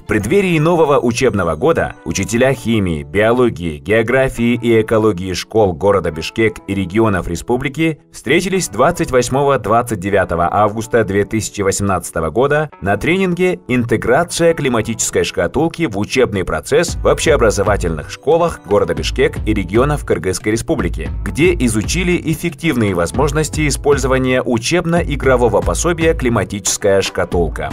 В преддверии нового учебного года учителя химии, биологии, географии и экологии школ города Бишкек и регионов республики встретились 28-29 августа 2018 года на тренинге «Интеграция климатической шкатулки в учебный процесс в общеобразовательных школах города Бишкек и регионов Кыргызской республики», где изучили эффективные возможности использования учебно-игрового пособия «Климатическая шкатулка».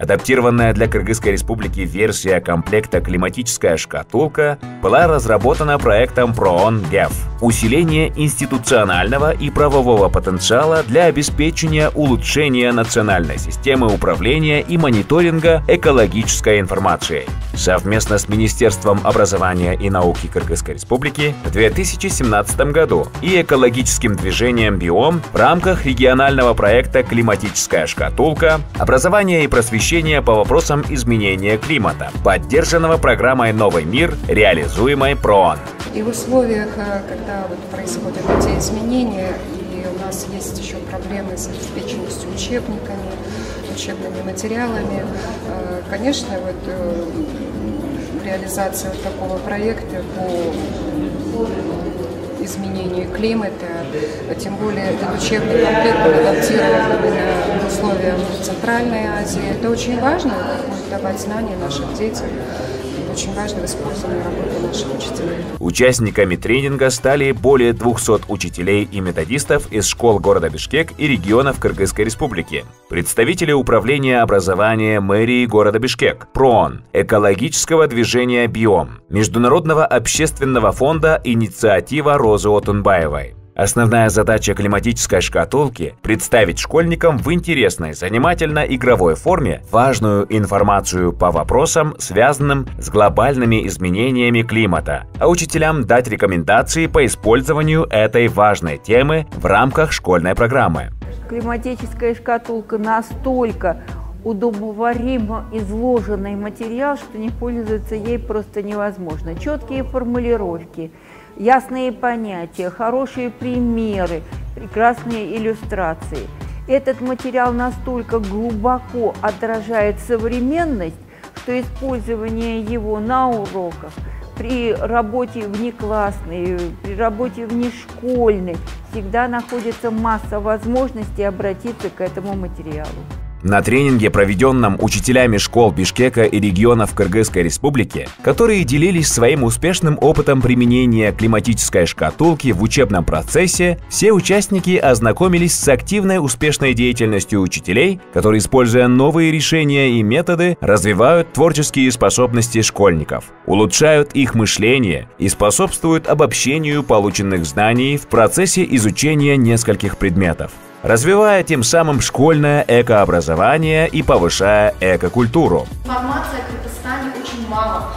Адаптированная для Кыргызской республики версия комплекта «Климатическая шкатулка» была разработана проектом ПРООН ГЭФ «Усиление институционального и правового потенциала для обеспечения улучшения национальной системы управления и мониторинга экологической информацией» совместно с Министерством образования и науки Кыргызской республики в 2017 году и экологическим движением «Биом» в рамках регионального проекта «Климатическая шкатулка. Образование и просвещение по вопросам изменения климата», поддержанного программой «Новый мир», реализуемой ПРООН. И в условиях, когда происходят эти изменения, и у нас есть еще проблемы с обеспеченностью учебниками, учебными материалами, конечно, реализация такого проекта по изменению климата, тем более этот учебный комплект адаптирован к условиям Центральной Азии. Это очень важно, это будет давать знания нашим детям. Очень важно в использовании работы наших учителей. Участниками тренинга стали более 200 учителей и методистов из школ города Бишкек и регионов Кыргызской республики, представители управления образования мэрии города Бишкек, ПРООН, экологического движения «Биом», Международного общественного фонда «Инициатива Розы Отунбаевой». Основная задача климатической шкатулки – представить школьникам в интересной, занимательно-игровой форме важную информацию по вопросам, связанным с глобальными изменениями климата, а учителям дать рекомендации по использованию этой важной темы в рамках школьной программы. Климатическая шкатулка настолько удобоваримо изложенный материал, что не пользоваться ей просто невозможно. Четкие формулировки, ясные понятия, хорошие примеры, прекрасные иллюстрации. Этот материал настолько глубоко отражает современность, что использование его на уроках, при работе внеклассной, при работе внешкольной всегда находится масса возможностей обратиться к этому материалу. На тренинге, проведенном учителями школ Бишкека и регионов Кыргызской республики, которые делились своим успешным опытом применения климатической шкатулки в учебном процессе, все участники ознакомились с активной успешной деятельностью учителей, которые, используя новые решения и методы, развивают творческие способности школьников, улучшают их мышление и способствуют обобщению полученных знаний в процессе изучения нескольких предметов, развивая тем самым школьное экообразование и повышая экокультуру. Информации о Кыргызстане очень мало.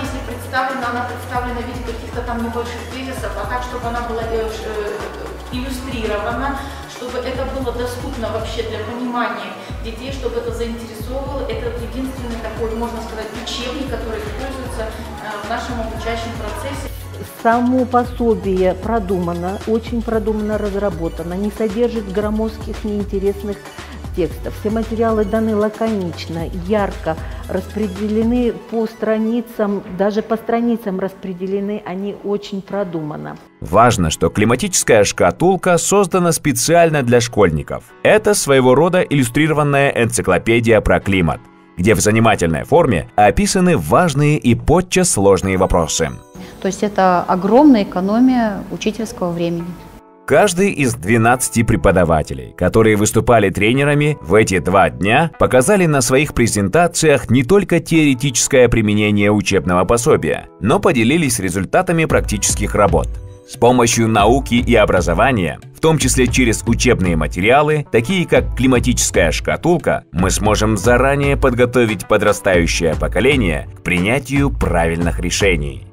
Если представлена, она представлена в виде каких-то там небольших тезисов, а так, чтобы она была иллюстрирована, чтобы это было доступно вообще для понимания детей, чтобы это заинтересовывало. Это единственный такой, можно сказать, учебник, который используется в нашем обучающем процессе. Само пособие продумано, очень продуманно разработано, не содержит громоздких, неинтересных текстов. Все материалы даны лаконично, ярко, распределены по страницам, даже по страницам распределены, они очень продуманно. Важно, что климатическая шкатулка создана специально для школьников. Это своего рода иллюстрированная энциклопедия про климат, где в занимательной форме описаны важные и подчас сложные вопросы. То есть это огромная экономия учительского времени. Каждый из 12 преподавателей, которые выступали тренерами в эти 2 дня, показали на своих презентациях не только теоретическое применение учебного пособия, но поделились результатами практических работ. С помощью науки и образования, в том числе через учебные материалы, такие как климатическая шкатулка, мы сможем заранее подготовить подрастающее поколение к принятию правильных решений.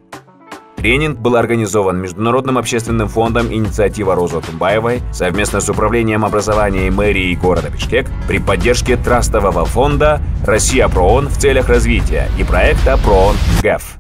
Тренинг был организован Международным общественным фондом «Инициатива Розы Отунбаевой» совместно с Управлением образования мэрии города Бишкек при поддержке трастового фонда «Россия ПРООН в целях развития» и проекта ПРООН ГЭФ.